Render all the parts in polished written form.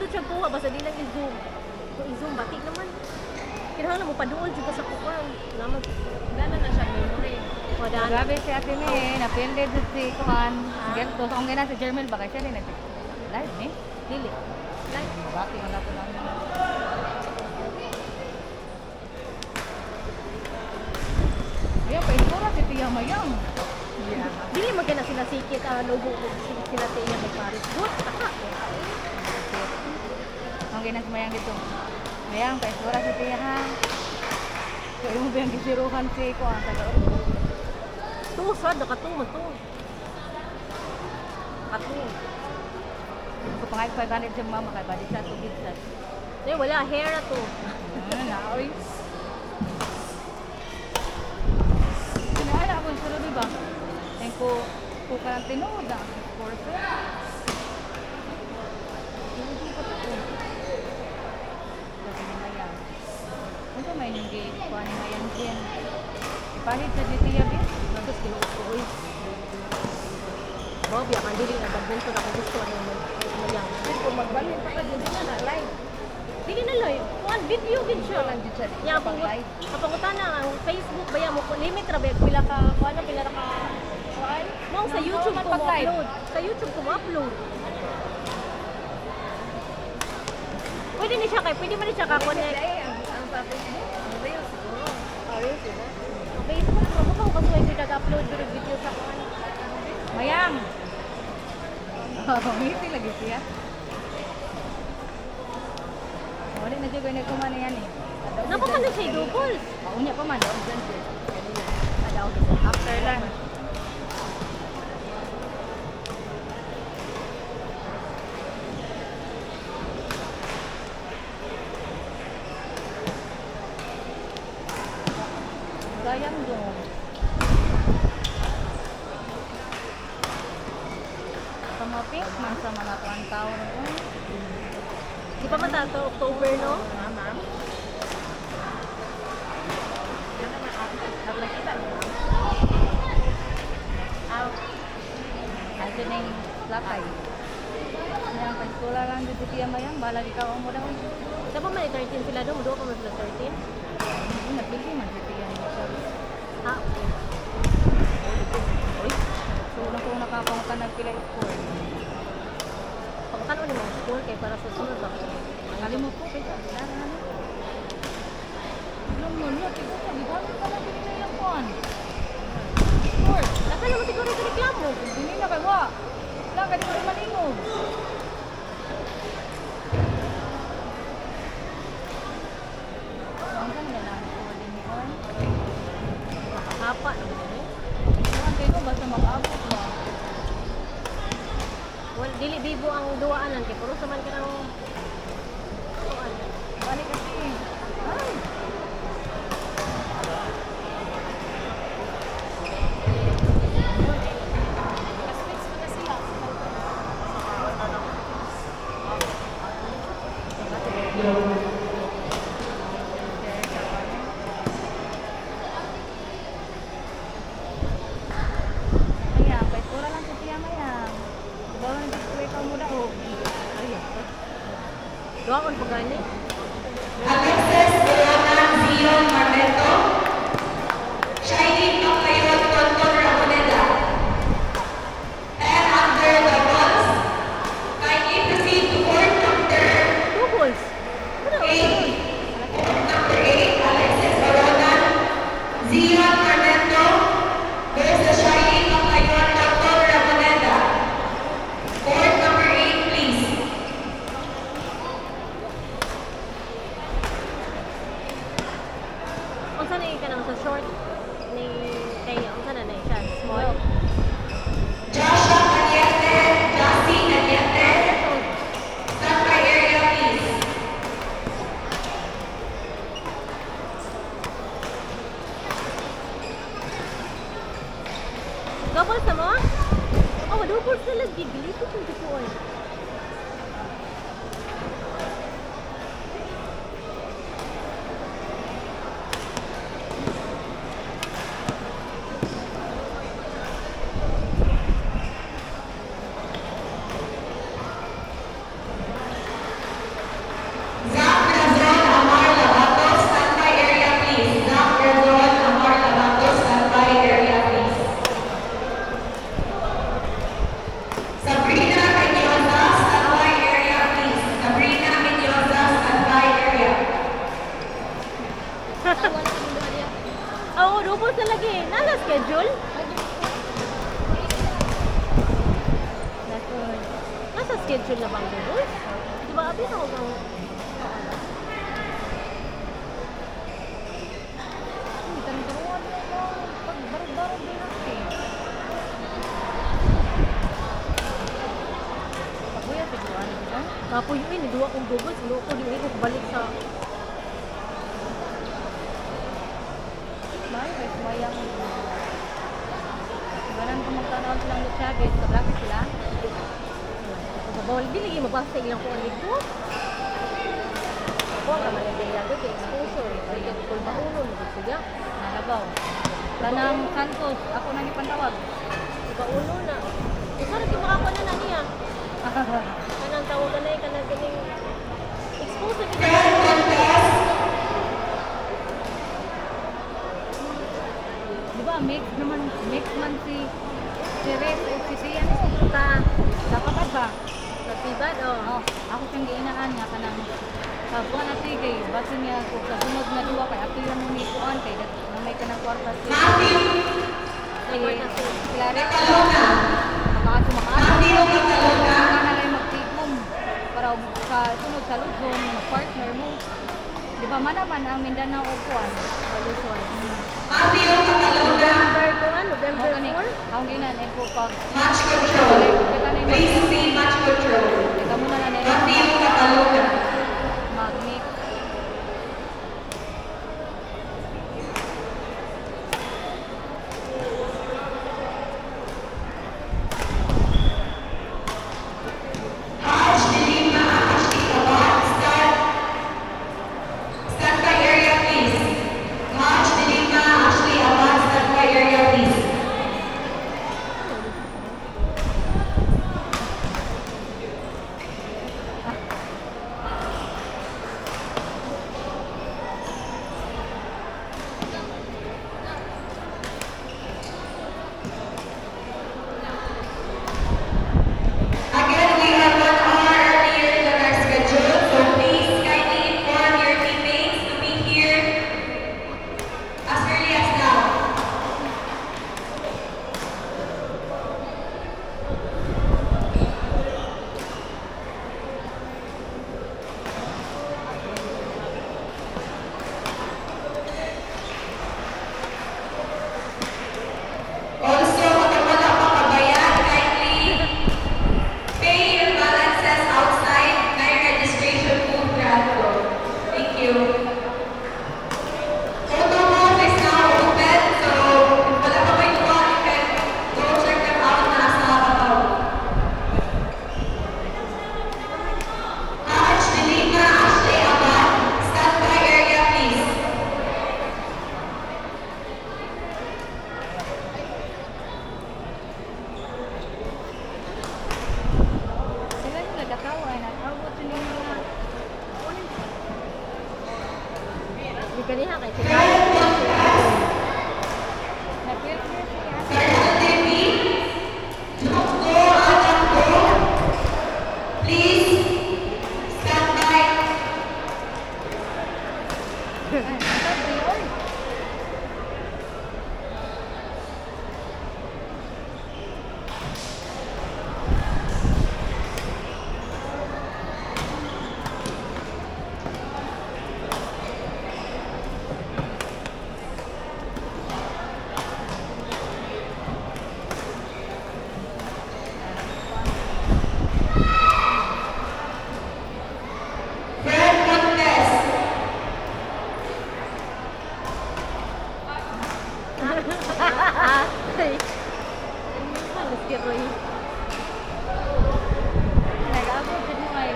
Pindot siya kuha, basta di lang i-zoom. Kung i-zoom, batik naman. Kinahanglan mo paduol dito sa kukuan. Naman, Dala na siya memory. wadaan. Grabe si ate ni, napindid si Kuhan. Ganto, so kung ganyan si Jermel, baka siya din live ni. Dili. Like, Bakit wala ko lang. Ayan, pa-isura si Tia Mayang. dili man kaya na sila sikit logo ko sila tiya may Paris. Good, taka. Ang ganyan si Mayang dito. Mayang, pa-isura si Tia ha. Kaya mo ba yung gisiruhan si Kuhan? Tungo sad, nakatungo to. Nakatungo. Kung pangayag 500 si mama, kaya bali siya, tubig siya. Eh, wala, hair na to. Naoy. Sinahala ako yung suro, diba? Yung ko ka ng tinood na. Porto. Hindi pa to. Sabi ni Mayang. Ano may hindi kuha ni Mayang din? Ipahid sa Jitiya, bin? Tapos kinuot ko, uy. Bobby, ang dili na badminton ako gusto ano mayang. Kung magbalhin pa ka din na live. Dili na live. Kuan video gid siya. Lang dito siya. Ya pangutan na ang Facebook ba mo limit ra ba pila ka kuan pila ra ka kuan? Mo sa YouTube ko upload. Sa YouTube ko upload. Pwede ni siya kay pwede man ni siya ka connect. Ang sa Facebook, ang real siguro. Reels diba? Sa Facebook mo ko kasi may nag-upload pero video sa kuan. Mayang! Ngiti lagi siya. Wala na siya kung nagkumana yan eh. Napa man na siya double. Unya pa man, daw dyan siya. Adaw. After lunch. Gayang doon. Sa mga pink man sa mga tuwang tao na doon. Di pa man to October no? Ma'am. Nakita mo. Ito na yung lakay. Yang pagkula lang dito siya Mayang, balag ikaw ang mo daw. Di pa man 13 sila do, do pa man sila 13. Hindi napili man dito yan. Ah, okay. Uy, so lang kung nakapangutan nagpila score. Pagkano ni mga school kay para sa sunod ba? Kalimot po kaya. Alam mo, no, tignan mo, di ba? Ano ka lang pinila yung kuhan? Score. Nasa naman siguro yung reklamo. Hindi na kayo, wa. Lang, kadi mo rin malingog. Ang ka nila lang ko din ni Kuhan. Nakahapa naman eh. Ang kayo, basta mag-abot ba? Well, dili bibo ang duwaanan kay puro saman ka ng kuan. Balik kasi. Ay! Ayan, pwede pura lang sa tiya Mayang. Bawa na dito ikaw mo daw. Ayan. Duwaon pa gani. Alexis Delana Zion Marmeto, Shiny Pacayot Tonton Ramoneda. And under the rules, kindly proceed to court number Two goals. Ano? 8. Number 8, Alexis Baronan Zion Marmeto versus Shiny Pacayot Tonton Ramoneda. Court number 8, please. may duwa kong double, sino ko hindi ko balik sa May, mayang. Ganan ko magtanaw silang Chavez, kagrabe sila. bawal dili mo basta ilang kuan dito. Ako ang naman ang ilang dito exposure, ay kung paulo mo siya. Nalabaw. Tanang Santos, ako nang ipantawag. Paulo na. Sarap yung makakuha na niya. Kanang tawagan na kanang ganing exposure kita. Di ba, mix man si Res o si Sian sa kapatid ba? Sa tibad oh. Oh, ako siyang giinaan nga kanang buwan na tigay, basta niya ako sa sunod na duwa kay ako yung mong ikuan kay na may kanang kwarta si Claret. Makaaso. Kana lang magtigom para sa sunod sa Luzon, partner mo. Di ba man naman ang Mindanao o kuan? Luzon. Matthew Catalona. November 4? Ang ginan ay po pag Match control. Please see match control. ikaw muna na nila Matthew Catalona. mag-mix. Haj Dilima Ashley Abad. Stand by area please. Haj Dilima Ashley Abad. Stand by area please. Again, we are 1 hour earlier than our schedule, so please kindly inform your teammates to be here as early as now. Also, kapag wala pa kabayan, kindly pay your balances outside my registration booth Grado. Thank you. Photo booth is now open, so if wala pa kayo doon, you can go check them out na sa babaw. Haj Dilima Ashley Abad, standby area please. Sila yung nagkatawa na tawag sila yung mga Di kaniha kay sila. na-filter siya. Sergeant Devi, don't go out and go. Please stand by. Sabi, oy. Fred Montes. Ay. Alas kay Roy. Nag-abot din mo ay.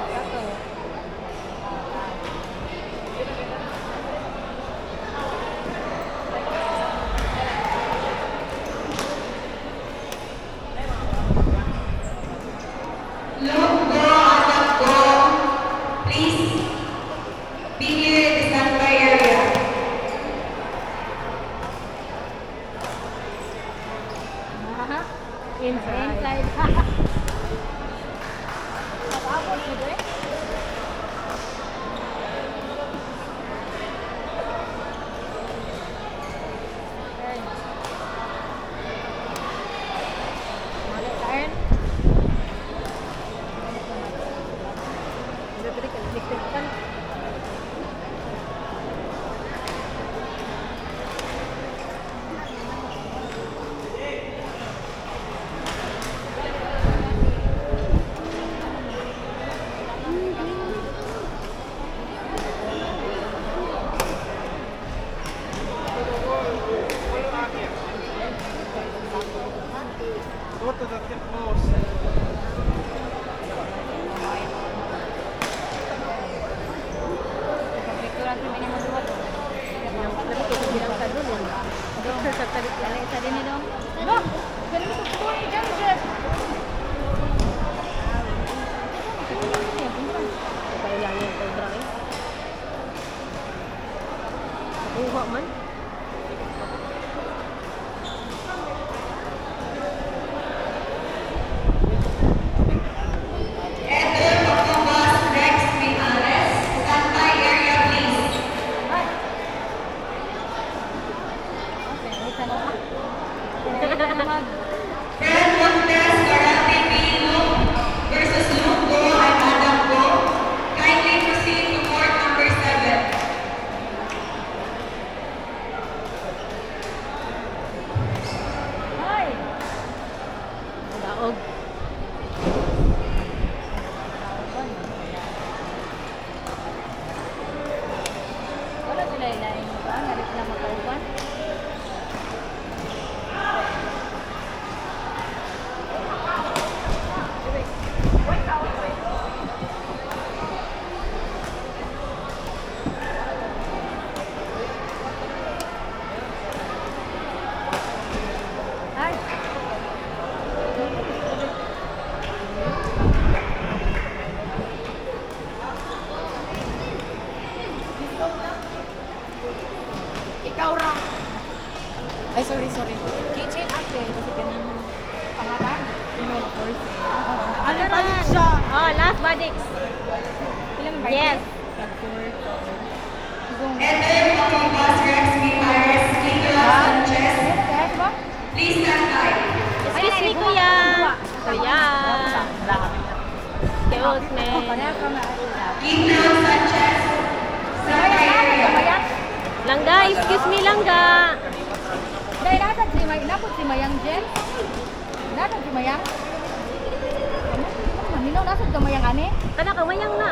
Kato. Look, go out and go. Please be here in the standby area. Inside. Inside. Nag-abot mo din? Okay. Mali, Karen? Diri ka electric kan. Go to the tip most. Pagpicturan sa mga maduwa. Bilang diri ka bilang ka dun yan. Picture sa tarik yan. Alay sa din ni dong. Ba, ganun sa tuwa ni Jan Jet. Kaya lang yung cobra eh. Nakuha man. Enter Pagpabas Rex Mijares. Standby area, please. Fred Montes Karate Pino versus Luke Go and Adam Go. Kindly proceed to court number 7. Ay! Daog. Wala sila ilain mo ba? Nalit sila makauban? Ay! Ikaw ra. Ay, sorry. Kitchen ate. Kasi ganun pangalan. Email first. Ano pa siya? Oh, last Badix. Ilang ba? Yes. Enter Pagpabas Rex Mijares Nicolas Sanchez. Yes, ba? Please stand by. Excuse me, kuya. Kuya. Excuse me. Pareha ka na. Nicolas Sanchez. Standby area. Langga, excuse me, langga. Dahil natag si Mayang, napod si Mayang Jen. Natag si Mayang. Ano? Minaw, nasad ka Mayang ane? Kana ka mayang na.